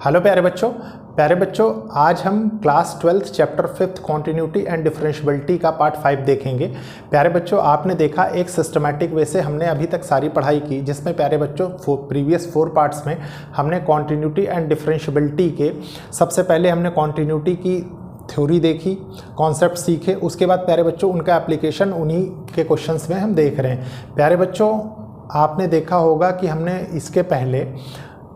Hello प्यारे बच्चों आज हम class 12th chapter 5th continuity and differentiability का पार्ट 5 देखेंगे। प्यारे बच्चों आपने देखा एक सिस्टमैटिक वे से हमने अभी तक सारी पढ़ाई की, जिसमें प्यारे बच्चों प्रीवियस 4 पार्ट्स में हमने कॉन्टिन्यूटी एंड डिफरेंशियबिलिटी के सबसे पहले हमने कॉन्टिन्यूटी की थ्योरी देखी, कॉन्सेप्ट सीखे, उसके बाद प्यारे बच्चों उनका एप्लीकेशन उन्हीं के क्वेश्चंस में हम देख रहे हैं। प्यारे बच्चों आपने देखा होगा कि हमने इसके पहले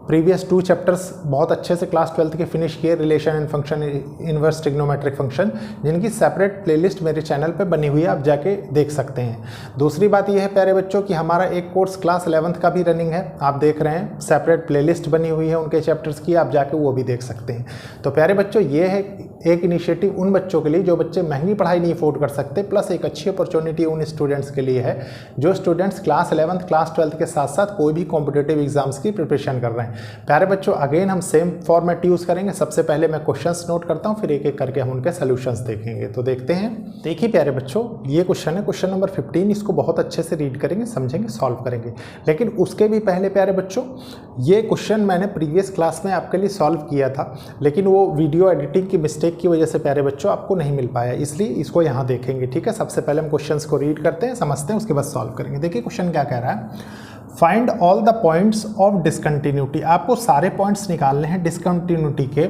प्रीवियस 2 चैप्टर्स बहुत अच्छे से क्लास 12th के फिनिश किए, relation and function, inverse trigonometric function, जिनकी सेपरेट प्लेलिस्ट मेरे चैनल पे बनी हुई है, आप जाके देख सकते हैं। दूसरी बात यह है प्यारे बच्चों कि हमारा एक कोर्स क्लास 11th का भी रनिंग है, आप देख रहे हैं, सेपरेट प्लेलिस्ट बनी हुई है उनके चैप्टर्स की, आप जाके वो भी देख सकते हैं। तो प्यारे बच्चों ये है एक इनिशिएटिव उन बच्चों के लिए जो बच्चे महंगी पढ़ाई नहीं अफोर्ड कर सकते, प्लस एक अच्छी अपॉर्चुनिटी उन स्टूडेंट्स के लिए है जो students class 11th class 12th के साथ साथ कोई भी कॉम्पिटिटिव एग्जाम्स की प्रिपरेशन कर रहे हैं। प्यारे बच्चों अगेन हम सेम फॉर्मेट यूज़ करेंगे। सबसे पहले मैं क्वेश्चंस नोट करता हूं, फिर एक एक करके हम उनके सॉल्यूशंस देखेंगे। तो देखते हैं। देखिए प्यारे बच्चों ये क्वेश्चन है, क्वेश्चन नंबर 15। इसको बहुत अच्छे से रीड करेंगे, समझेंगे, सॉल्व करेंगे। लेकिन उसके भी पहले प्यारे बच्चों ये क्वेश्चन मैंने प्रीवियस क्लास में आपके लिए सॉल्व किया था, लेकिन वो वीडियो एडिटिंग की मिस्टेक की वजह से प्यारे बच्चों आपको नहीं मिल पाया, इसलिए इसको यहाँ देखेंगे। ठीक है, सबसे पहले हम क्वेश्चंस को रीड करते हैं, समझते हैं, उसके बाद सॉल्व करेंगे। देखिए क्वेश्चन क्या कह रहा है, find all the points of discontinuity. आपको सारे पॉइंट्स निकालने हैं डिसकंटिन्यूटी के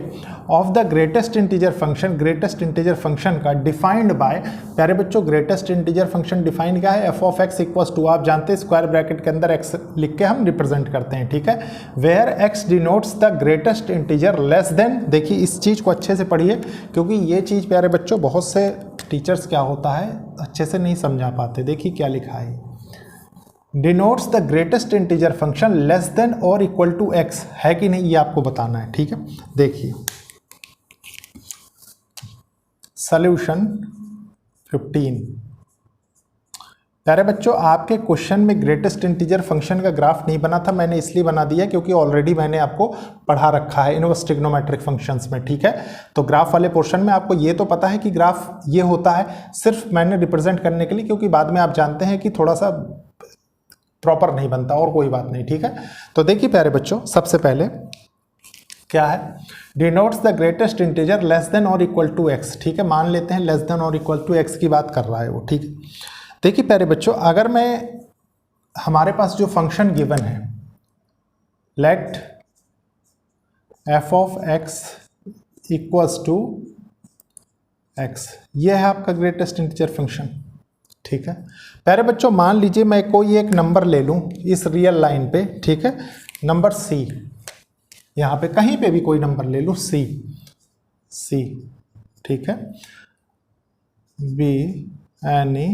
of the greatest integer function, greatest integer function का डिफाइंड बाय। प्यारे बच्चों ग्रेटेस्ट इंटीजर फंक्शन डिफाइंड क्या है, f of x equals to, आप जानते हैं स्क्वायर ब्रैकेट के अंदर एक्स लिख के हम रिप्रेजेंट करते हैं। ठीक है, where x denotes the greatest integer less than. देखिए इस चीज़ को अच्छे से पढ़िए, क्योंकि ये चीज़ प्यारे बच्चों बहुत से टीचर्स क्या होता है अच्छे से नहीं समझा पाते। देखिए क्या लिखा है, denotes the greatest integer function less than और इक्वल टू एक्स, है कि नहीं ये आपको बताना है। ठीक है, देखिए सॉल्यूशन 15। प्यारे बच्चों आपके क्वेश्चन में ग्रेटेस्ट इंटीजर फंक्शन का ग्राफ नहीं बना था, मैंने इसलिए बना दिया क्योंकि ऑलरेडी मैंने आपको पढ़ा रखा है इनवर्स ट्रिग्नोमेट्रिक फंक्शंस में। ठीक है, तो ग्राफ वाले पोर्शन में आपको ये तो पता है कि ग्राफ ये होता है, सिर्फ मैंने रिप्रेजेंट करने के लिए, क्योंकि बाद में आप जानते हैं कि थोड़ा सा प्रॉपर नहीं बनता, और कोई बात नहीं। ठीक है, तो देखिए प्यारे बच्चों सबसे पहले क्या है, denotes the greatest integer less then और इक्वल टू एक्स। ठीक है, मान लेते हैं लेस देन और इक्वल टू एक्स की बात कर रहा है वो। ठीक है, देखिए प्यारे बच्चों अगर मैं, हमारे पास जो फंक्शन गिवन है, let f of x equals to x, ये है आपका ग्रेटेस्ट इंटीजर फंक्शन। ठीक है प्यारे बच्चों, मान लीजिए मैं कोई एक नंबर ले लूं इस रियल लाइन पे। ठीक है, नंबर सी, यहाँ पे कहीं पे भी कोई नंबर ले लूं, सी। ठीक है, बी एनी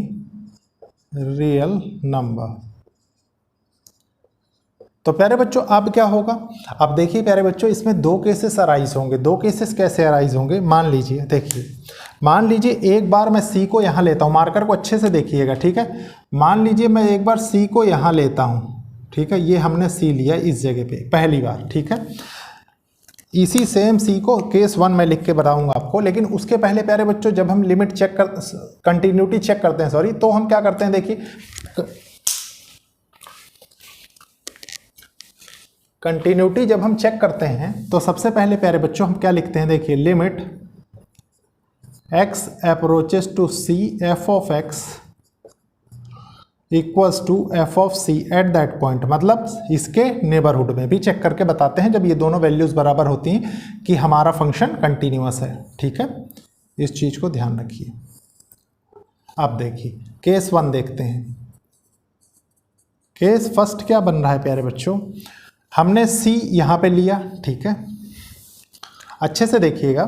रियल नंबर। तो प्यारे बच्चों अब क्या होगा, अब देखिए प्यारे बच्चों इसमें 2 केसेस अराइज होंगे। 2 केसेस कैसे अराइज होंगे, मान लीजिए, देखिए मान लीजिए एक बार मैं सी को यहाँ लेता हूँ, मार्कर को अच्छे से देखिएगा। ठीक है, मान लीजिए मैं एक बार सी को यहाँ लेता हूँ। ठीक है, ये हमने सी लिया इस जगह पे पहली बार। ठीक है, इसी सेम सी को केस 1 में लिख के बताऊंगा आपको, लेकिन उसके पहले प्यारे बच्चों जब हम लिमिट चेक कर, कंटिन्यूटी चेक करते हैं, सॉरी, तो हम क्या करते हैं, देखिए कंटिन्यूटी जब हम चेक करते हैं तो सबसे पहले प्यारे बच्चों हम क्या लिखते हैं, देखिए limit x approaches to c f of x equals to f of c at that point. मतलब इसके नेबरहुड में भी चेक करके बताते हैं जब ये दोनों वैल्यूज बराबर होती हैं कि हमारा फंक्शन कंटिन्यूअस है। ठीक है, इस चीज को ध्यान रखिए। अब देखिए केस 1 देखते हैं। केस फर्स्ट क्या बन रहा है प्यारे बच्चों, हमने c यहाँ पे लिया। ठीक है, अच्छे से देखिएगा,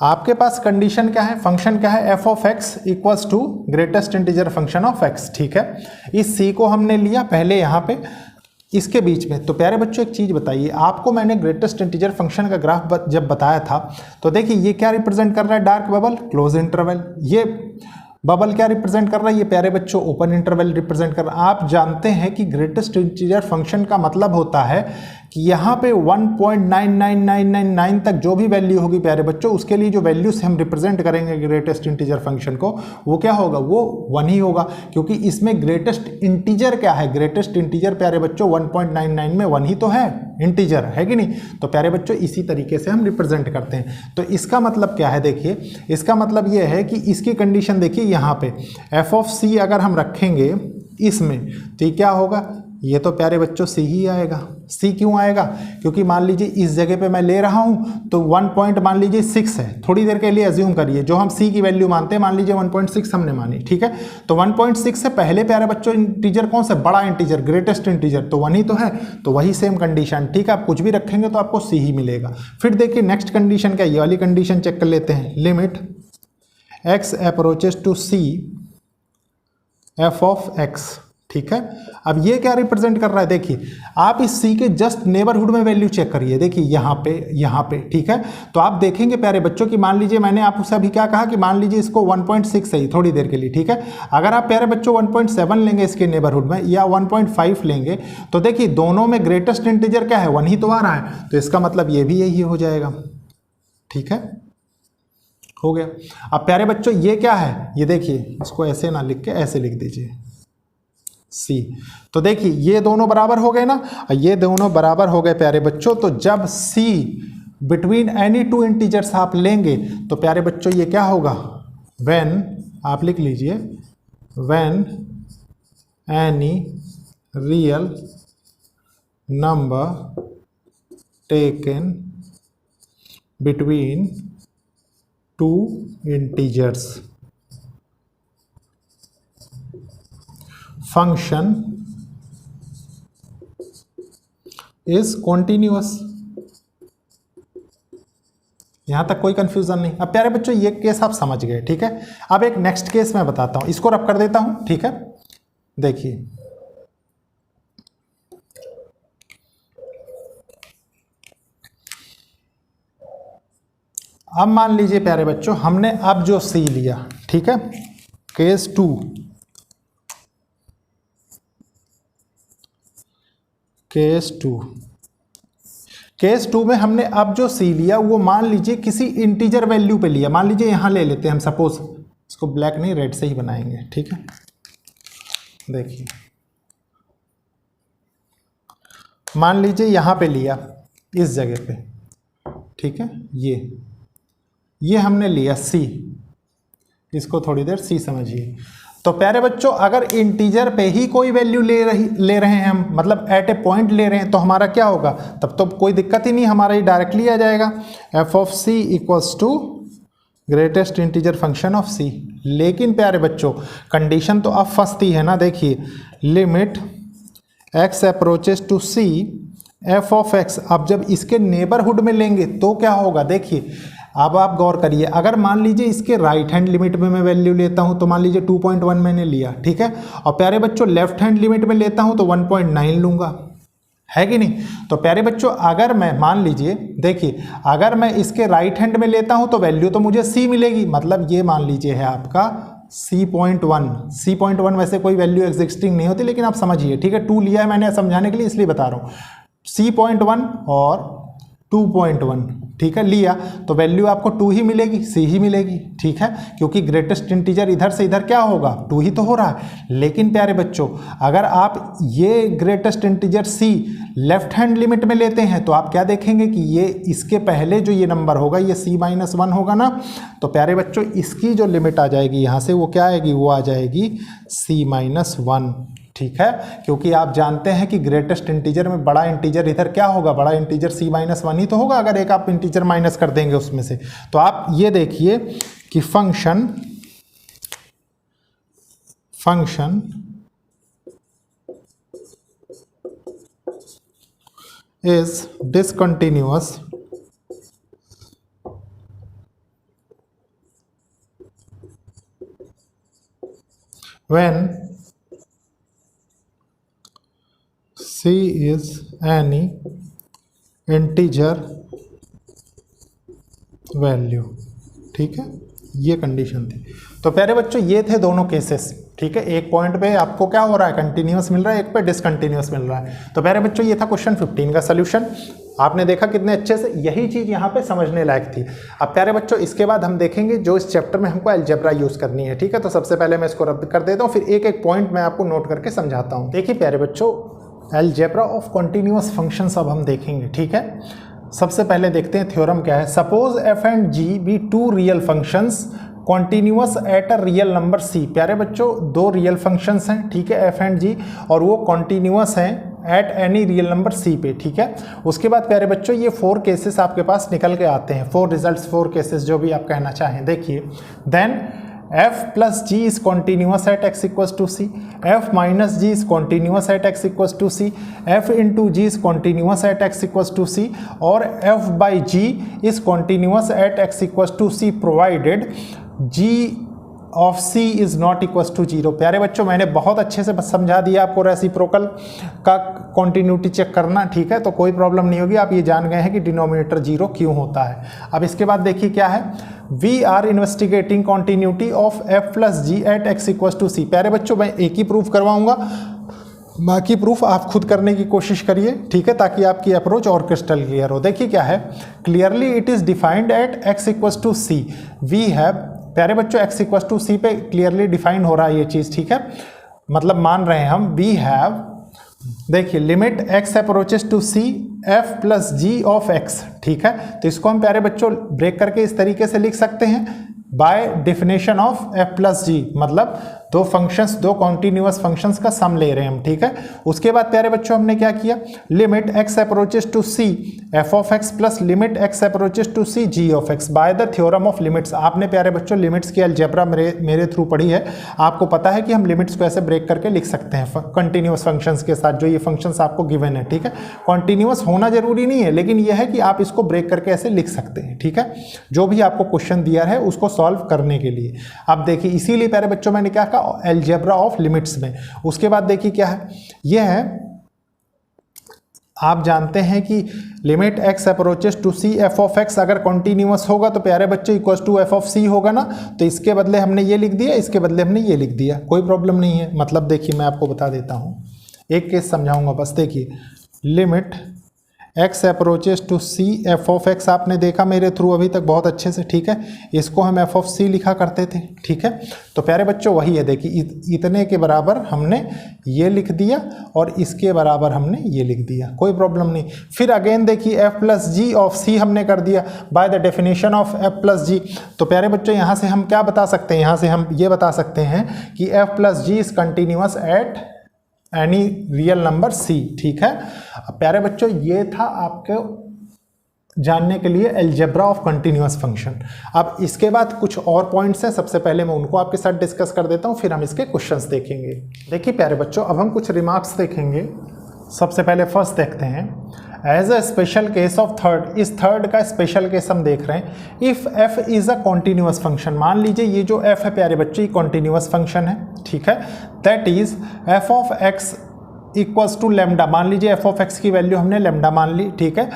आपके पास कंडीशन क्या है, फंक्शन क्या है, f of x equals to greatest integer function of x। ठीक है, इस c को हमने लिया पहले यहाँ पे इसके बीच में। तो प्यारे बच्चों एक चीज़ बताइए, आपको मैंने ग्रेटेस्ट इंटीजर फंक्शन का ग्राफ जब बताया था तो देखिए ये क्या रिप्रेजेंट कर रहा है, डार्क बबल, क्लोज इंटरवल। ये बबल क्या रिप्रेजेंट कर रहा है, ये प्यारे बच्चों ओपन इंटरवल रिप्रेजेंट कर रहा है। आप जानते हैं कि ग्रेटेस्ट इंटीजर फंक्शन का मतलब होता है कि यहाँ पे 1.99999 तक जो भी वैल्यू होगी प्यारे बच्चों, उसके लिए जो वैल्यू से हम रिप्रेजेंट करेंगे ग्रेटेस्ट इंटीजर फंक्शन को, वो क्या होगा, वो 1 ही होगा, क्योंकि इसमें ग्रेटेस्ट इंटीजर क्या है, ग्रेटेस्ट इंटीजर प्यारे बच्चों 1.99 में 1 ही तो है, इंटीजर है कि नहीं। तो प्यारे बच्चों इसी तरीके से हम रिप्रेजेंट करते हैं। तो इसका मतलब क्या है, देखिए इसका मतलब ये है कि इसकी कंडीशन देखिए यहाँ पे एफ ऑफ सी अगर हम रखेंगे इसमें तो ये क्या होगा, ये तो प्यारे बच्चों सी ही आएगा। सी क्यों आएगा, क्योंकि मान लीजिए इस जगह पे मैं ले रहा हूँ तो 1 पॉइंट मान लीजिए 6 है, थोड़ी देर के लिए एज्यूम करिए जो हम सी की वैल्यू मानते हैं मान लीजिए 1.6 हमने मानी, ठीक है। तो 1.6 से पहले प्यारे बच्चों इंटीजर कौन सा, बड़ा इंटीजर, ग्रेटेस्ट इंटीजर, तो 1 ही तो है। तो वही सेम कंडीशन, ठीक है, आप कुछ भी रखेंगे तो आपको सी ही मिलेगा। फिर देखिए नेक्स्ट कंडीशन क्या, ये वाली कंडीशन चेक कर लेते हैं। Limit x approaches to c f of x, ठीक है। अब ये क्या रिप्रेजेंट कर रहा है, देखिए आप इस सी के जस्ट नेबरहुड में वैल्यू चेक करिए, देखिए यहाँ पे, ठीक है। तो आप देखेंगे प्यारे बच्चों कि मान लीजिए मैंने आपसे अभी क्या कहा कि मान लीजिए इसको 1.6 है थोड़ी देर के लिए, ठीक है। अगर आप प्यारे बच्चों 1.7 लेंगे इसके नेबरहुड में या 1.5 लेंगे तो देखिए दोनों में ग्रेटेस्ट इंटीजर क्या है, 1 ही तो आ रहा है। तो इसका मतलब ये भी यही हो जाएगा, ठीक है, हो गया। अब प्यारे बच्चों ये क्या है, ये देखिए इसको ऐसे ना लिख के ऐसे लिख दीजिए सी। तो देखिए ये दोनों बराबर हो गए ना, ये दोनों बराबर हो गए प्यारे बच्चों। तो जब सी बिटवीन एनी टू इंटीजर्स आप लेंगे तो प्यारे बच्चों ये क्या होगा, व्हेन, आप लिख लीजिए, when any real number taken between two integers function is continuous। यहां तक कोई कंफ्यूजन नहीं। अब प्यारे बच्चों ये केस आप समझ गए, ठीक है। अब एक नेक्स्ट केस मैं बताता हूं, इसको रब कर देता हूं, ठीक है। देखिए अब मान लीजिए प्यारे बच्चों हमने अब जो सी लिया, ठीक है, केस 2, केस टू में हमने अब जो सी लिया वो मान लीजिए किसी इंटीजर वैल्यू पे लिया, मान लीजिए यहां ले लेते हैं हम, सपोज इसको ब्लैक नहीं रेड से ही बनाएंगे, ठीक है। देखिए मान लीजिए यहां पे लिया इस जगह पे, ठीक है, ये हमने लिया सी, इसको थोड़ी देर सी समझिए। तो प्यारे बच्चों अगर इंटीजर पे ही कोई वैल्यू ले रहे हैं हम, मतलब एट ए पॉइंट ले रहे हैं, तो हमारा क्या होगा, तब तो कोई दिक्कत ही नहीं, हमारा ये डायरेक्टली आ जाएगा F of C equals to greatest integer function of C. लेकिन प्यारे बच्चों कंडीशन तो अब फंसती है ना, देखिए limit x approaches to c f of x. अब जब इसके नेबरहुड में लेंगे तो क्या होगा, देखिए अब आप गौर करिए, अगर मान लीजिए इसके राइट हैंड लिमिट में मैं वैल्यू लेता हूं तो मान लीजिए 2.1 मैंने लिया, ठीक है, और प्यारे बच्चों लेफ्ट हैंड लिमिट में लेता हूं तो 1.9 लूंगा, है कि नहीं। तो प्यारे बच्चों अगर मैं मान लीजिए, देखिए अगर मैं इसके राइट हैंड में लेता हूं तो वैल्यू तो मुझे सी मिलेगी, मतलब ये मान लीजिए है आपका C.1 वैसे कोई वैल्यू एग्जिस्टिंग नहीं होती, लेकिन आप समझिए, ठीक है, 2 लिया है मैंने समझाने के लिए इसलिए बता रहा हूं। C.1 और 2.1, ठीक है, लिया तो वैल्यू आपको 2 ही मिलेगी, सी ही मिलेगी, ठीक है, क्योंकि ग्रेटेस्ट इंटीजर इधर से इधर क्या होगा, 2 ही तो हो रहा है। लेकिन प्यारे बच्चों अगर आप ये ग्रेटेस्ट इंटीजर सी लेफ्ट हैंड लिमिट में लेते हैं तो आप क्या देखेंगे कि ये इसके पहले जो ये नंबर होगा ये C-1 होगा ना, तो प्यारे बच्चों इसकी जो लिमिट आ जाएगी यहाँ से वो क्या आएगी, वो आ जाएगी C-1, ठीक है, क्योंकि आप जानते हैं कि ग्रेटेस्ट इंटीजर में बड़ा इंटीजर इधर क्या होगा, बड़ा इंटीजर C-1 ही तो होगा अगर एक आप इंटीजर माइनस कर देंगे उसमें से। तो आप ये देखिए कि function is discontinuous when C is any integer value, ठीक है, ये कंडीशन थी। तो प्यारे बच्चों ये थे दोनों केसेस, ठीक है, एक पॉइंट पे आपको क्या हो रहा है, कंटिन्यूअस मिल रहा है, एक पे डिसकंटिन्यूअस मिल रहा है। तो प्यारे बच्चों ये था क्वेश्चन 15 का सोल्यूशन। आपने देखा कितने अच्छे से, यही चीज़ यहाँ पे समझने लायक थी। अब प्यारे बच्चों इसके बाद हम देखेंगे जो इस चैप्टर में हमको अलजेब्रा यूज़ करनी है, ठीक है। तो सबसे पहले मैं इसको रद्द कर देता हूँ, फिर एक एक पॉइंट मैं आपको नोट करके समझाता हूँ। देखिए प्यारे बच्चों अलजेब्रा ऑफ कॉन्टिन्यूअस फंक्शंस अब हम देखेंगे, ठीक है। सबसे पहले देखते हैं थ्योरम क्या है। Suppose f and g be two real functions continuous at a real number c. प्यारे बच्चों, दो रियल फंक्शंस हैं, ठीक है, एफ एंड जी, और वो कॉन्टिन्यूअस हैं at any real number c पे, ठीक है। उसके बाद प्यारे बच्चों ये 4 केसेस आपके पास निकल के आते हैं, 4 रिजल्ट्स, 4 केसेस, जो भी आप कहना चाहें। देखिए, then f plus g is continuous at x equals to c, f minus g is continuous at x equals to c, f into g is continuous at x equals to c, और f by g is continuous at x equals to c provided g of c is not equals to 0। प्यारे बच्चों, मैंने बहुत अच्छे से समझा दिया आपको रेसिप्रोकल का कॉन्टिन्यूटी चेक करना, ठीक है, तो कोई प्रॉब्लम नहीं होगी। आप ये जान गए हैं कि डिनोमिनेटर 0 क्यों होता है। अब इसके बाद देखिए क्या है, we are investigating continuity of f plus G at X equals to C. प्यारे बच्चों, मैं एक ही प्रूफ करवाऊंगा, बाकी प्रूफ आप खुद करने की कोशिश करिए, ठीक है, ताकि आपकी अप्रोच और क्रिस्टल क्लियर हो। देखिए क्या है, clearly it is defined at x equals to c. We have, प्यारे बच्चों, x इक्वल्स टू सी पे क्लियरली डिफाइन हो रहा है ये चीज़, ठीक है, मतलब मान रहे हैं हम। वी हैव, देखिए, limit x approaches to c f plus ji of x, ठीक है। तो इसको हम प्यारे बच्चों ब्रेक करके इस तरीके से लिख सकते हैं, by definition of f plus G, मतलब दो फंक्शंस, दो कॉन्टिन्यूअस फंक्शंस का सम ले रहे हैं हम, ठीक है। उसके बाद प्यारे बच्चों हमने क्या किया, limit x approaches to c f of x plus limit x approaches to c g of x by the theorem of limits. आपने प्यारे बच्चों लिमिट्स की अलजेब्रा मेरे थ्रू पढ़ी है, आपको पता है कि हम लिमिट्स को ऐसे ब्रेक करके लिख सकते हैं कंटिन्यूअस फंक्शंस के साथ, जो ये फंक्शंस आपको गिवन है, ठीक है। कॉन्टिन्यूअस होना जरूरी नहीं है, लेकिन यह है कि आप इसको ब्रेक करके ऐसे लिख सकते हैं, ठीक है, जो भी आपको क्वेश्चन दिया है उसको सॉल्व करने के लिए। अब देखिए, इसीलिए प्यारे बच्चों मैंने क्या कहा, अलजेब्रा ऑफ लिमिट्स में। उसके बाद देखिए क्या है, यह है, आप जानते हैं कि limit x approaches to c f of x अगर कॉन्टिन्यूअस होगा तो प्यारे बच्चे equals to f of c होगा ना, तो इसके बदले हमने ये लिख दिया, इसके बदले हमने ये लिख दिया, कोई प्रॉब्लम नहीं है। मतलब देखिए, मैं आपको बता देता हूँ, एक केस समझाऊंगा बस। देखिए, limit x approaches to c f of x आपने देखा मेरे थ्रू अभी तक बहुत अच्छे से, ठीक है, इसको हम f ऑफ c लिखा करते थे, ठीक है। तो प्यारे बच्चों वही है, देखिए, इतने के बराबर हमने ये लिख दिया और इसके बराबर हमने ये लिख दिया, कोई प्रॉब्लम नहीं। फिर अगेन देखिए, f plus ji of c हमने कर दिया by the definition of f plus G. तो प्यारे बच्चों यहाँ से हम क्या बता सकते हैं, यहाँ से हम ये बता सकते हैं कि f plus g is continuous at any real number c, ठीक है। अब प्यारे बच्चों, ये था आपको जानने के लिए अलजेब्रा ऑफ कंटिन्यूअस फंक्शन। अब इसके बाद कुछ और पॉइंट्स हैं, सबसे पहले मैं उनको आपके साथ डिस्कस कर देता हूं, फिर हम इसके क्वेश्चंस देखेंगे। देखिए प्यारे बच्चों, अब हम कुछ रिमार्क्स देखेंगे। सबसे पहले फर्स्ट देखते हैं, as a special case of third. इस थर्ड का स्पेशल केस हम देख रहे हैं। If f is a continuous function, मान लीजिए ये जो f है प्यारे बच्चे, ये कॉन्टिन्यूअस फंक्शन है, ठीक है। That is f of x equals to lambda, मान लीजिए f ऑफ x की वैल्यू हमने लेमडा मान ली, ठीक है,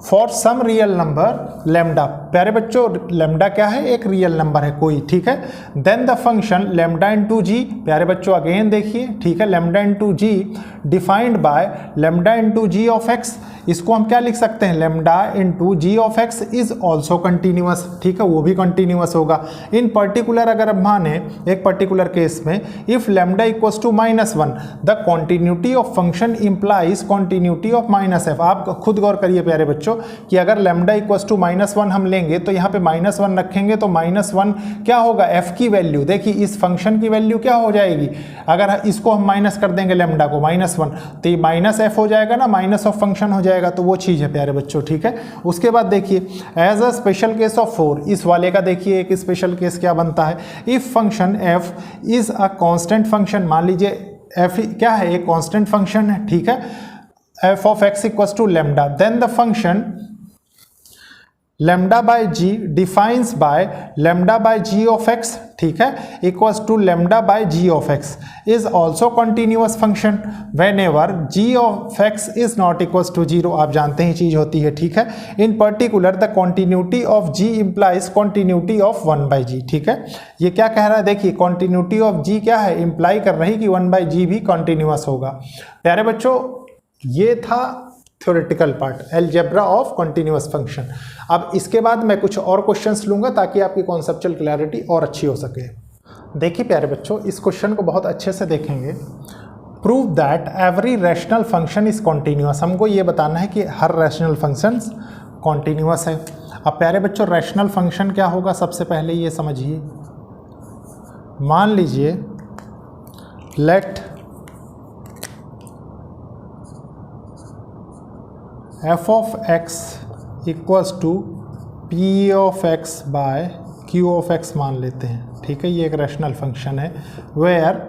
for some real number lambda. प्यारे बच्चों, लेमडा क्या है, एक रियल नंबर है कोई, ठीक है। Then the function lambda into G, प्यारे बच्चों अगेन देखिए, ठीक है, lambda into G defined by lambda into G of X. इसको हम क्या लिख सकते हैं, lambda into G of x is also continuous, ठीक है, वो भी कंटिन्यूअस होगा। इन पर्टिकुलर अगर हम माने एक पर्टिकुलर केस में, if lambda equals to -1 the continuity of function implies continuity of -f। आप खुद गौर करिए प्यारे बच्चों कि अगर लेमडा इक्वल्स टू -1 हम लेंगे तो यहाँ पे -1 रखेंगे तो -1 क्या होगा, f की वैल्यू, देखिए इस फंक्शन की वैल्यू क्या हो जाएगी, अगर इसको हम माइनस कर देंगे लेमडा को -1 तो ये -f हो जाएगा ना, माइनस ऑफ फंक्शन हो जाएगा, तो वो चीज़ है प्यारे बच्चों, ठीक है। उसके बाद देखिए, as a special case of 4, इस वाले का देखिए एक स्पेशल केस क्या बनता है। If function f is a constant function, मान लीजिए f क्या है, एक कांस्टेंट फंक्शन है, ठीक है, f of x equals to lambda, then the function lambda by g defines by lambda by g of x, ठीक है, equals to lambda by g of x is also continuous function whenever g of x is not equals to 0। आप जानते ही चीज होती है, ठीक है। In particular the continuity of g implies continuity of 1/g, ठीक है। ये क्या कह रहा है, देखिए कॉन्टिन्यूटी ऑफ जी क्या है, इंप्लाई कर रही कि 1/g भी कंटिन्यूअस होगा। प्यारे बच्चों, ये था theoretical part, algebra of continuous function. अब इसके बाद मैं कुछ और क्वेश्चंस लूंगा ताकि आपकी कॉन्सेप्चुअल क्लैरिटी और अच्छी हो सके। देखिए प्यारे बच्चों, इस क्वेश्चन को बहुत अच्छे से देखेंगे। Prove that every rational function is continuous. हमको ये बताना है कि हर रैशनल फंक्शंस कॉन्टीन्यूअस है। अब प्यारे बच्चों रैशनल फंक्शन क्या होगा, सबसे पहले ये समझिए। मान लीजिए let f of x equals to p of x by q of x मान लेते हैं, ठीक है। ये एक रैशनल फंक्शन है where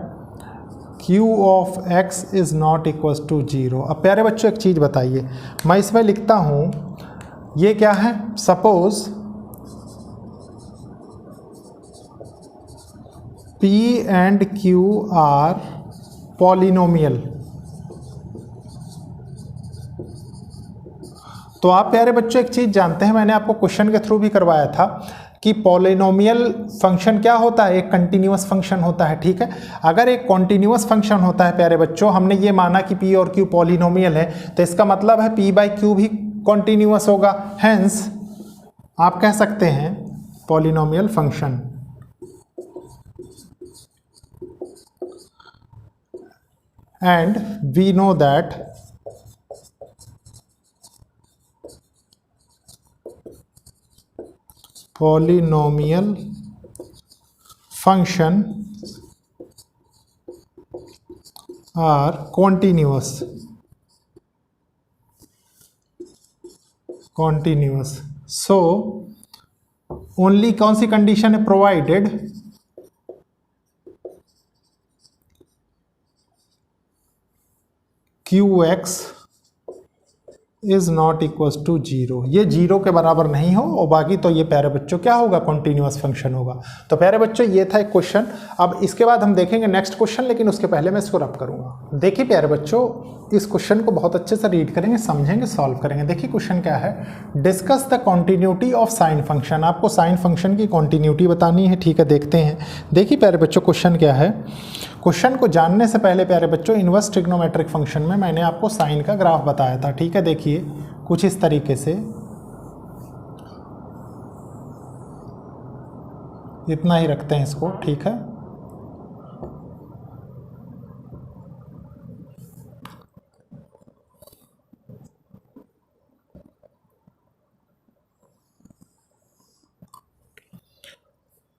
q of x is not equals to 0। अब प्यारे बच्चों एक चीज़ बताइए, मैं इसमें लिखता हूँ ये क्या है, suppose p and q are polynomial. तो आप प्यारे बच्चों एक चीज़ जानते हैं, मैंने आपको क्वेश्चन के थ्रू भी करवाया था कि पॉलिनोमियल फंक्शन क्या होता है, एक कंटिन्यूअस फंक्शन होता है, ठीक है। अगर एक कॉन्टिन्यूअस फंक्शन होता है प्यारे बच्चों, हमने ये माना कि p और q पॉलिनोमियल है, तो इसका मतलब है p बाई q भी कॉन्टिन्यूअस होगा। हेंस आप कह सकते हैं polynomial function. And we know that polynomial function are continuous। So only कौन सी कंडीशन है, provided qx is not equals to 0, ये 0 के बराबर नहीं हो, और बाकी तो ये प्यारे बच्चों क्या होगा, कॉन्टिन्यूअस फंक्शन होगा। तो प्यारे बच्चों ये था एक क्वेश्चन। अब इसके बाद हम देखेंगे नेक्स्ट क्वेश्चन, लेकिन उसके पहले मैं इसको रब करूंगा। देखिए प्यारे बच्चों इस क्वेश्चन को बहुत अच्छे से रीड करेंगे, समझेंगे, सॉल्व करेंगे। देखिए क्वेश्चन क्या है, discuss the continuity of sine function. आपको साइन फंक्शन की कॉन्टिन्यूटी बतानी है, ठीक है। देखते हैं, देखिए प्यारे बच्चों क्वेश्चन क्या है। क्वेश्चन को जानने से पहले प्यारे बच्चों इनवर्स ट्रिग्नोमेट्रिक फंक्शन में मैंने आपको साइन का ग्राफ बताया था, ठीक है। देखिए कुछ इस तरीके से, इतना ही रखते हैं इसको, ठीक है।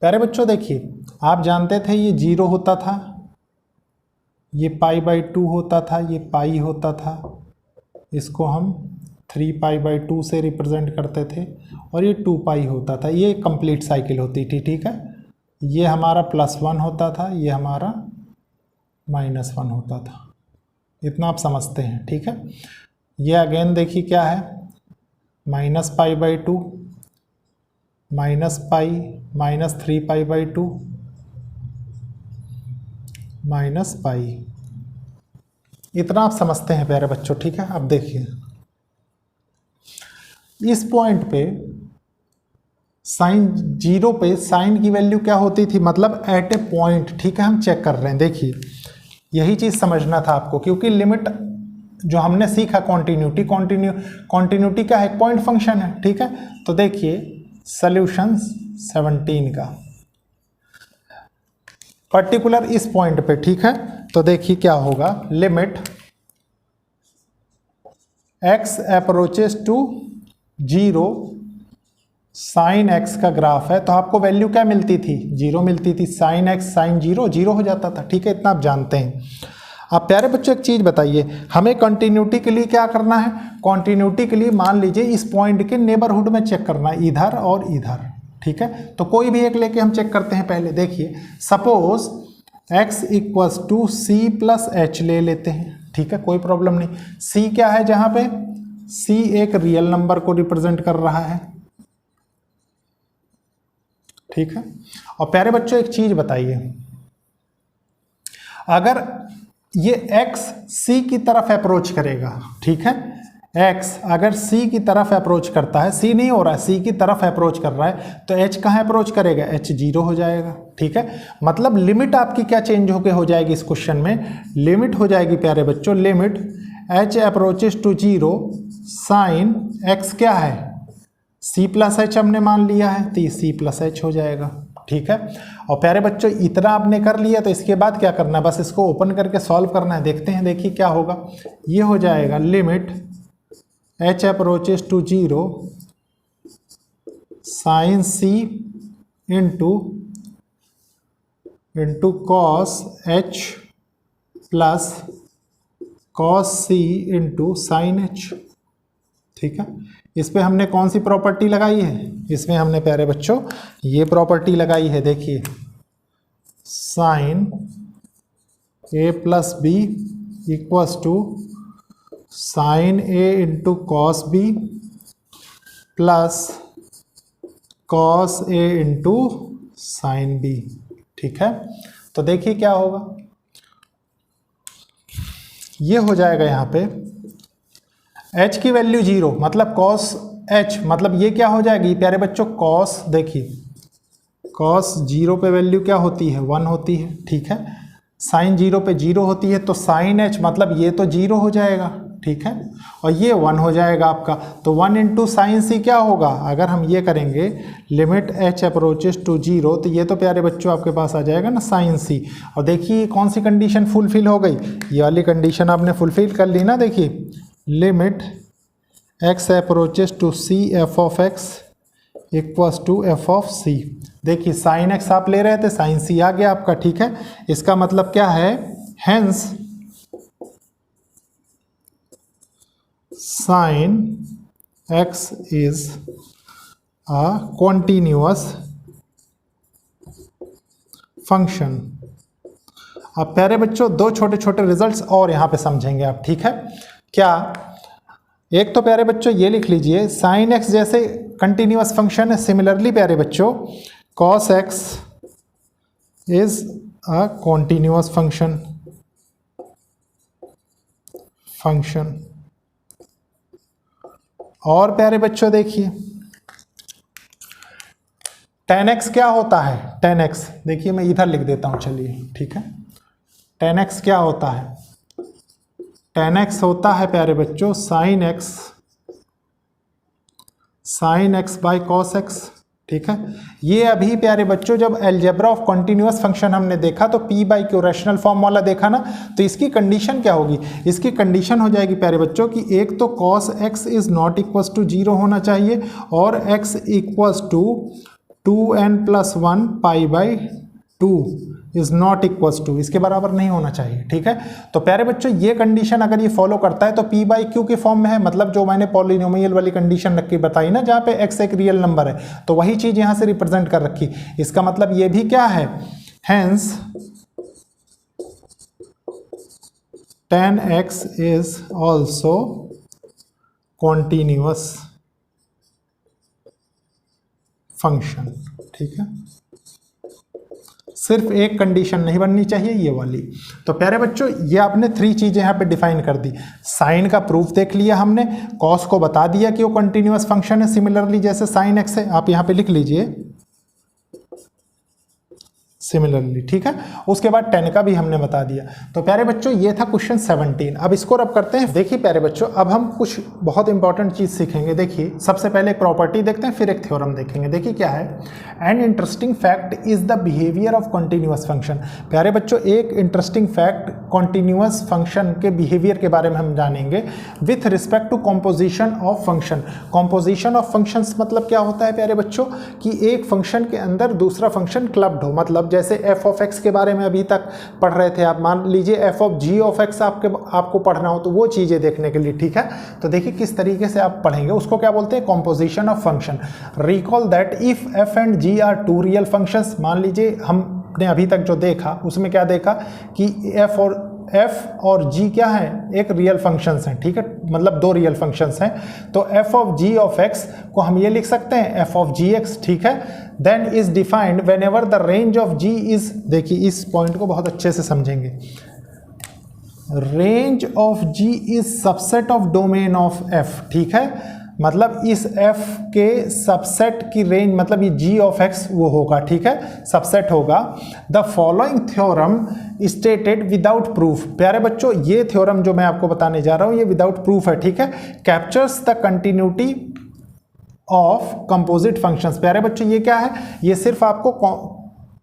प्यारे बच्चों देखिए, आप जानते थे ये 0 होता था, ये पाई बाई 2 होता था, ये पाई होता था, इसको हम 3 पाई बाई 2 से रिप्रेजेंट करते थे, और ये 2 पाई होता था। ये कंप्लीट साइकिल होती थी, ठीक है। ये हमारा +1 होता था, ये हमारा -1 होता था। इतना आप समझते हैं, ठीक है। ये अगेन देखिए क्या है, -पाई बाई 2, -पाई, -3 पाई बाई 2, -पाई। इतना आप समझते हैं प्यारे बच्चों, ठीक है। अब देखिए इस पॉइंट पे साइन 0 पे साइन की वैल्यू क्या होती थी, मतलब एट ए पॉइंट, ठीक है। हम चेक कर रहे हैं, देखिए यही चीज़ समझना था आपको, क्योंकि लिमिट जो हमने सीखा कॉन्टिन्यूटी क्या है, पॉइंट फंक्शन है, ठीक है। तो देखिए सॉल्यूशन 17 का पर्टिकुलर इस पॉइंट पे, ठीक है। तो देखिए क्या होगा, limit x approaches to 0 sine x का ग्राफ है, तो आपको वैल्यू क्या मिलती थी, 0 मिलती थी। साइन x साइन 0 हो जाता था, ठीक है। इतना आप जानते हैं। अब प्यारे बच्चों एक चीज़ बताइए, हमें कंटिन्यूटी के लिए क्या करना है, कंटिन्यूटी के लिए मान लीजिए इस पॉइंट के नेबरहुड में चेक करना है, इधर और इधर, ठीक है। तो कोई भी एक लेके हम चेक करते हैं। पहले देखिए suppose x equals to c plus h ले लेते हैं, ठीक है, कोई प्रॉब्लम नहीं। c क्या है, जहां पे c एक रियल नंबर को रिप्रेजेंट कर रहा है, ठीक है। और प्यारे बच्चों एक चीज बताइए, अगर ये x c की तरफ अप्रोच करेगा, ठीक है, x अगर c की तरफ अप्रोच करता है, c नहीं हो रहा है, c की तरफ अप्रोच कर रहा है, तो h कहाँ अप्रोच करेगा, h 0 हो जाएगा, ठीक है। मतलब लिमिट आपकी क्या चेंज होके हो जाएगी, इस क्वेश्चन में लिमिट हो जाएगी प्यारे बच्चों, limit h approaches to 0 sine x क्या है, c प्लस h हमने मान लिया है, तो ये c प्लस h हो जाएगा, ठीक है। और प्यारे बच्चों इतना आपने कर लिया तो इसके बाद क्या करना है, बस इसको ओपन करके सॉल्व करना है। देखते हैं, देखिए क्या होगा। ये हो जाएगा limit h approaches to 0 sine c into cos h plus cos c into sine h। ठीक है, इस पे हमने कौन सी प्रॉपर्टी लगाई है, इसमें हमने प्यारे बच्चों ये प्रॉपर्टी लगाई है। देखिए sine a plus b equals to sine a into cos b plus cos a into sine b। ठीक है, तो देखिए क्या होगा, ये हो जाएगा यहाँ पे h की वैल्यू 0 मतलब cos h, मतलब ये क्या हो जाएगी प्यारे बच्चों cos, देखिए cos 0 पे वैल्यू क्या होती है 1 होती है। ठीक है, साइन 0 पे 0 होती है तो साइन h मतलब ये तो 0 हो जाएगा। ठीक है, और ये 1 हो जाएगा आपका, तो 1 इंटू साइन सी क्या होगा, अगर हम ये करेंगे लिमिट h अप्रोचेस टू 0 तो ये तो प्यारे बच्चों आपके पास आ जाएगा ना साइन सी। और देखिए कौन सी कंडीशन फुलफिल हो गई, ये वाली कंडीशन आपने फुलफिल कर ली ना। देखिए limit x approaches to c f of x equals to f of c। देखिए साइन x आप ले रहे थे, साइन c आ गया आपका। ठीक है, इसका मतलब क्या है, hence sine x is a continuous function. अब प्यारे बच्चों दो छोटे छोटे रिजल्ट्स और यहाँ पे समझेंगे आप। ठीक है, क्या, एक तो प्यारे बच्चों ये लिख लीजिए साइन x जैसे कंटिन्यूअस फंक्शन है, सिमिलरली प्यारे बच्चों cos x is a continuous function. और प्यारे बच्चों देखिए tan x क्या होता है, tan x देखिए मैं इधर लिख देता हूं, चलिए ठीक है। tan x क्या होता है, tan x होता है प्यारे बच्चों sine x by cos x। ठीक है, ये अभी प्यारे बच्चों जब अलजेब्रा ऑफ कॉन्टिन्यूअस फंक्शन हमने देखा तो p by Q rational form वाला देखा ना, तो इसकी कंडीशन क्या होगी, इसकी कंडीशन हो जाएगी प्यारे बच्चों कि एक तो cos x is not equals to 0 होना चाहिए और x equals to 2n plus 1 pi by 2 is not equals to, इसके बराबर नहीं होना चाहिए। ठीक है, तो प्यारे बच्चों ये कंडीशन अगर ये फॉलो करता है तो p बाई क्यू के फॉर्म में है, मतलब जो मैंने पॉलिनोमियल वाली कंडीशन रख के बताई ना जहाँ पे x एक रियल नंबर है, तो वही चीज यहाँ से रिप्रेजेंट कर रखी। इसका मतलब ये भी क्या है, hence tan x is also continuous function. ठीक है, सिर्फ एक कंडीशन नहीं बननी चाहिए ये वाली। तो प्यारे बच्चों ये आपने 3 चीजें यहाँ पे डिफाइन कर दी, साइन का प्रूफ देख लिया हमने, कॉस को बता दिया कि वो कंटिन्यूअस फंक्शन है सिमिलरली जैसे साइन एक्स है, आप यहाँ पे लिख लीजिए सिमिलरली। ठीक है, उसके बाद 10 का भी हमने बता दिया। तो प्यारे बच्चों ये था क्वेश्चन 17। अब इसको रब करते हैं। देखिए प्यारे बच्चों अब हम कुछ बहुत इंपॉर्टेंट चीज सीखेंगे। देखिए सबसे पहले एक प्रॉपर्टी देखते हैं, फिर एक थ्योरम देखेंगे। देखिए क्या है, an interesting fact is the behaviour of continuous function. प्यारे बच्चों एक इंटरेस्टिंग फैक्ट कॉन्टिन्यूअस फंक्शन के बिहेवियर के बारे में हम जानेंगे with respect to composition of function. Composition of functions मतलब क्या होता है प्यारे बच्चों कि एक फंक्शन के अंदर दूसरा फंक्शन क्लब्ड हो, मतलब जैसे f ऑफ x के बारे में अभी तक पढ़ रहे थे आप, मान लीजिए f of g of x आपको पढ़ना हो तो वो चीज़ें देखने के लिए। ठीक है, तो देखिए किस तरीके से आप पढ़ेंगे, उसको क्या बोलते हैं, composition of function. Recall that if f and g are two real functions, मान लीजिए हमने अभी तक जो देखा उसमें क्या देखा कि f और g क्या है, एक रियल फंक्शंस हैं। ठीक है, मतलब 2 रियल फंक्शंस हैं, तो f of g of x को हम ये लिख सकते हैं f ऑफ gx। ठीक है, then is defined whenever the range of g is, देखिए इस पॉइंट को बहुत अच्छे से समझेंगे, range of g is subset of domain of f। ठीक है, मतलब इस f के सबसेट की रेंज, मतलब ये g ऑफ x वो होगा। ठीक है, सबसेट होगा। The following theorem stated without proof. प्यारे बच्चों ये थ्योरम जो मैं आपको बताने जा रहा हूँ ये विदाउट प्रूफ है। ठीक है, captures the continuity of composite functions. प्यारे बच्चों ये क्या है, ये सिर्फ आपको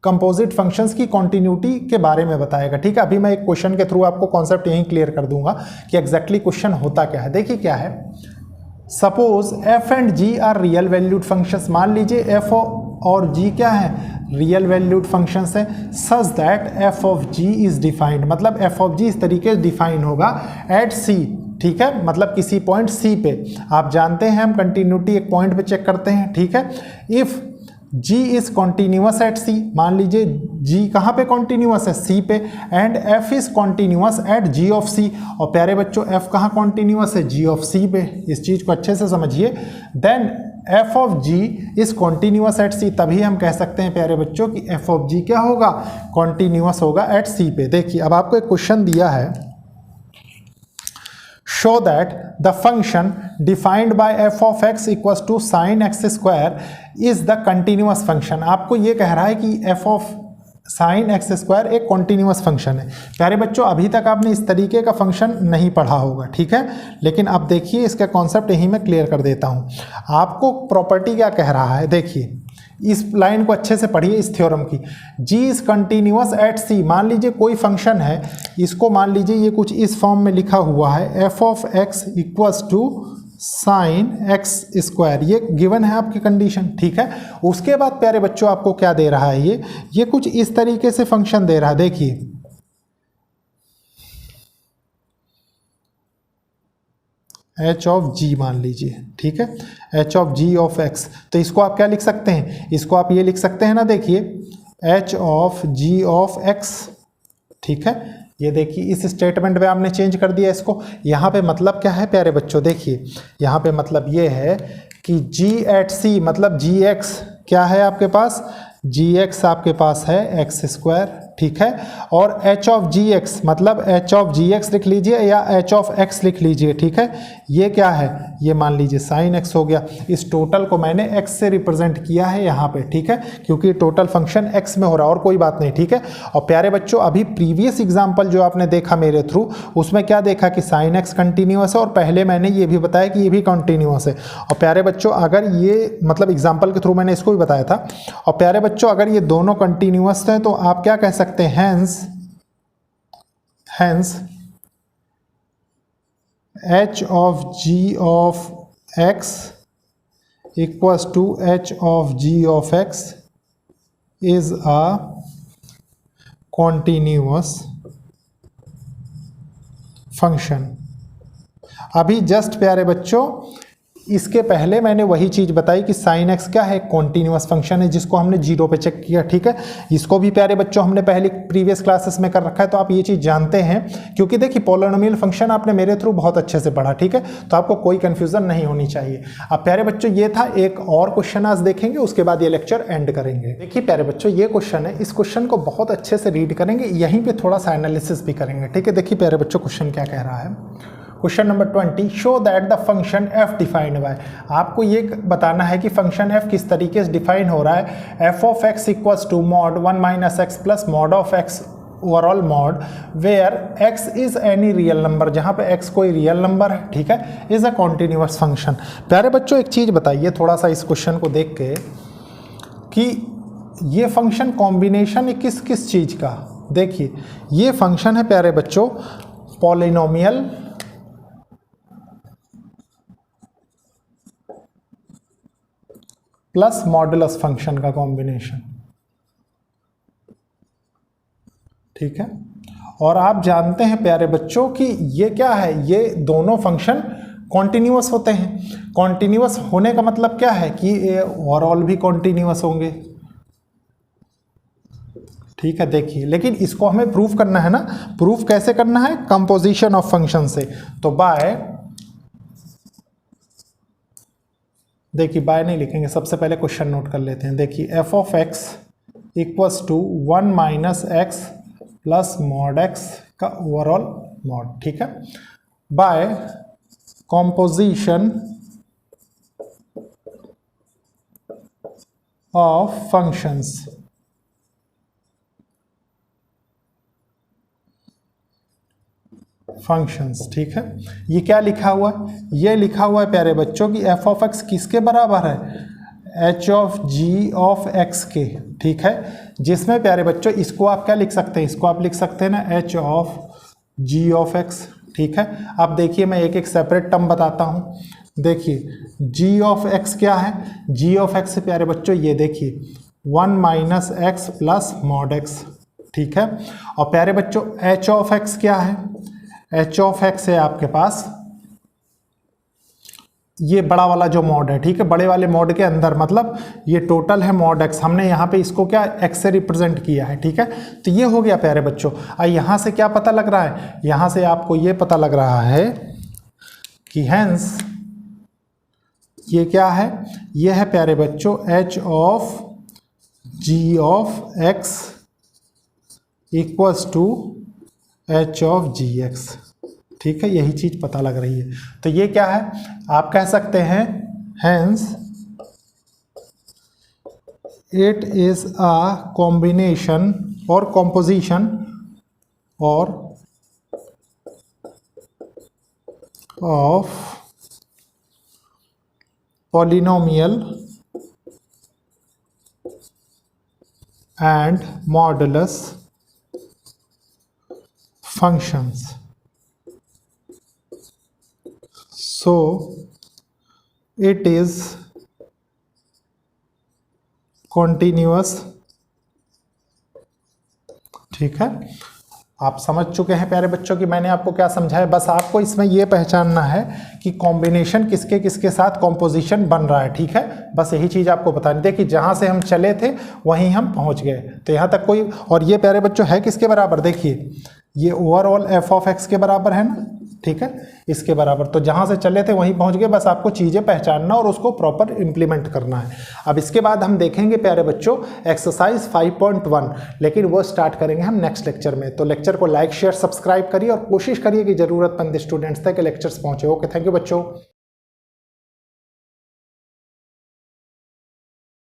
कंपोजिट फंक्शंस की कॉन्टिन्यूटी के बारे में बताएगा। ठीक है, अभी मैं एक क्वेश्चन के थ्रू आपको कॉन्सेप्ट यहीं क्लियर कर दूंगा कि एग्जैक्टली क्वेश्चन होता क्या है। देखिए क्या है, suppose f and g are real valued functions. मान लीजिए f और g क्या है, रियल वैल्यूड फंक्शंस है, such that f of g is defined, मतलब f ऑफ g इस तरीके से डिफाइन होगा एट c। ठीक है, मतलब किसी पॉइंट c पे। आप जानते हैं हम कंटिन्यूटी एक पॉइंट पे चेक करते हैं। ठीक है, if g is continuous at c, मान लीजिए g कहाँ पे कॉन्टिन्यूअस है, c पे, and f is continuous at g of c, और प्यारे बच्चों f कहाँ कॉन्टिन्यूअस है, g ऑफ c पे। इस चीज को अच्छे से समझिए। Then f of g is continuous at c, तभी हम कह सकते हैं प्यारे बच्चों कि f ऑफ g क्या होगा, कॉन्टिन्यूअस होगा एट c पे। देखिए अब आपको एक क्वेश्चन दिया है, show that the function defined by f of x equals to sin x square is the continuous function। आपको ये कह रहा है कि f of sin x square एक continuous function है। प्यारे बच्चों अभी तक आपने इस तरीके का फंक्शन नहीं पढ़ा होगा, ठीक है, लेकिन अब देखिए इसका कॉन्सेप्ट यही मैं क्लियर कर देता हूँ। आपको प्रॉपर्टी क्या कह रहा है, देखिए इस लाइन को अच्छे से पढ़िए, इस थ्योरम की। g is continuous eight c, मान लीजिए कोई फंक्शन है, इसको मान लीजिए ये कुछ इस फॉर्म में लिखा हुआ है, f of x equals to sine x square, ये गिवन है आपकी कंडीशन। ठीक है, उसके बाद प्यारे बच्चों आपको क्या दे रहा है, ये कुछ इस तरीके से फंक्शन दे रहा है। देखिए h ऑफ g मान लीजिए, ठीक है, h of g of x, तो इसको आप क्या लिख सकते हैं, इसको आप ये लिख सकते हैं ना, देखिए h of g of x। ठीक है, ये देखिए इस स्टेटमेंट में आपने चेंज कर दिया इसको। यहाँ पे मतलब क्या है प्यारे बच्चों, देखिए यहाँ पे मतलब ये है कि g एट c मतलब gx क्या है आपके पास, gx आपके पास है x स्क्वायर। ठीक है, और h ऑफ gx मतलब h ऑफ gx लिख लीजिए या h ऑफ x लिख लीजिए। ठीक है, ये क्या है, ये मान लीजिए sin x हो गया। इस टोटल को मैंने x से रिप्रेजेंट किया है यहाँ पे, ठीक है, क्योंकि टोटल फंक्शन x में हो रहा है और कोई बात नहीं। ठीक है, और प्यारे बच्चों अभी प्रीवियस एग्जाम्पल जो आपने देखा मेरे थ्रू, उसमें क्या देखा कि sin x कंटिन्यूअस है, और पहले मैंने ये भी बताया कि ये भी कंटिन्यूअस है। और प्यारे बच्चों अगर ये मतलब एग्जाम्पल के थ्रू मैंने इसको भी बताया था, और प्यारे बच्चों अगर ये दोनों कंटिन्यूअस हैं तो आप क्या कह सकते हैं, hence h of g of x equals to h of g of x is a continuous function। अभी जस्ट प्यारे बच्चों इसके पहले मैंने वही चीज़ बताई कि sin x क्या है, कॉन्टिन्यूअस फंक्शन है जिसको हमने जीरो पे चेक किया। ठीक है, इसको भी प्यारे बच्चों हमने पहले प्रीवियस क्लासेस में कर रखा है, तो आप ये चीज़ जानते हैं, क्योंकि देखिए पॉलिनोमियल फंक्शन आपने मेरे थ्रू बहुत अच्छे से पढ़ा। ठीक है, तो आपको कोई कन्फ्यूजन नहीं होनी चाहिए। अब प्यारे बच्चों ये था, एक और क्वेश्चन आज देखेंगे, उसके बाद ये लेक्चर एंड करेंगे। देखिए प्यारे बच्चों ये क्वेश्चन है, इस क्वेश्चन को बहुत अच्छे से रीड करेंगे, यहीं पर थोड़ा सा एनालिसिस भी करेंगे। ठीक है, देखिए प्यारे बच्चों क्वेश्चन क्या कह रहा है। Question number 20, show that the function f defined by. आपको ये बताना है कि फंक्शन f किस तरीके से डिफाइन हो रहा है। f of x equals to mod 1 minus x plus mod of x overall mod where x is any real number, जहाँ पे x कोई रियल नंबर है। ठीक है, इज अ कॉन्टिन्यूअस फंक्शन। प्यारे बच्चों एक चीज़ बताइए थोड़ा सा इस क्वेश्चन को देख के कि ये फंक्शन कॉम्बिनेशन है किस किस चीज़ का। देखिए ये फंक्शन है प्यारे बच्चों पॉलिनोमियल प्लस मॉडुलस फंक्शन का कॉम्बिनेशन। ठीक है, और आप जानते हैं प्यारे बच्चों कि ये क्या है, ये दोनों फंक्शन कॉन्टिन्यूअस होते हैं। कॉन्टिन्यूअस होने का मतलब क्या है कि ये ओवरऑल भी कॉन्टिन्यूअस होंगे। ठीक है, देखिए लेकिन इसको हमें प्रूफ करना है ना, प्रूफ कैसे करना है, कंपोजिशन ऑफ फंक्शन से। तो बाय, देखिए बाय नहीं लिखेंगे, सबसे पहले क्वेश्चन नोट कर लेते हैं। देखिए f of x equals to 1 minus x plus mod x का ओवरऑल मॉड। ठीक है, by composition of functions. Functions. ठीक है, ये क्या लिखा हुआ है, ये लिखा हुआ है प्यारे बच्चों कि f ऑफ x किसके बराबर है, h of g of x के, ठीक है, जिसमें प्यारे बच्चों इसको आप क्या लिख सकते हैं, इसको आप लिख सकते हैं ना h of g of x, ठीक है। अब देखिए मैं एक एक सेपरेट टर्म बताता हूँ। देखिए जी ऑफ एक्स क्या है, जी ऑफ एक्स से प्यारे बच्चों ये देखिए 1 minus x plus mod x, ठीक है। और प्यारे बच्चों एच ऑफ एक्स क्या है, एच ऑफ एक्स है आपके पास ये बड़ा वाला जो मॉड है, ठीक है, बड़े वाले मॉड के अंदर मतलब ये टोटल है मॉड एक्स, हमने यहाँ पे इसको क्या एक्स से रिप्रेजेंट किया है, ठीक है। तो ये हो गया प्यारे बच्चों। और यहाँ से क्या पता लग रहा है, यहाँ से आपको ये पता लग रहा है कि हेंस ये क्या है, ये है प्यारे बच्चों h of g of x equals to h of g x, ठीक है, यही चीज पता लग रही है। तो ये क्या है, आप कह सकते हैं hence it is a combination और कॉम्पोजिशन और of polynomial and modulus functions. So it is continuous, ठीक है। आप समझ चुके हैं प्यारे बच्चों कि मैंने आपको क्या समझाया, बस आपको इसमें यह पहचानना है कि कॉम्बिनेशन किसके किसके साथ कॉम्पोजिशन बन रहा है, ठीक है, बस यही चीज़ आपको बतानी थी कि जहाँ से हम चले थे वहीं हम पहुँच गए। तो यहाँ तक कोई, और ये प्यारे बच्चों है किसके बराबर, देखिए ये ओवरऑल एफ ऑफ एक्स के बराबर है ना, ठीक है, इसके बराबर। तो जहाँ से चले थे वहीं पहुँच गए, बस आपको चीज़ें पहचानना और उसको प्रॉपर इम्प्लीमेंट करना है। अब इसके बाद हम देखेंगे प्यारे बच्चों एक्सरसाइज 5.1, लेकिन वो स्टार्ट करेंगे हम नेक्स्ट लेक्चर में। तो लेक्चर को लाइक शेयर सब्सक्राइब करिए और कोशिश करिए कि ज़रूरतमंद स्टूडेंट्स तक लेक्चर्स पहुँचे। ओके, थैंक यू बच्चों।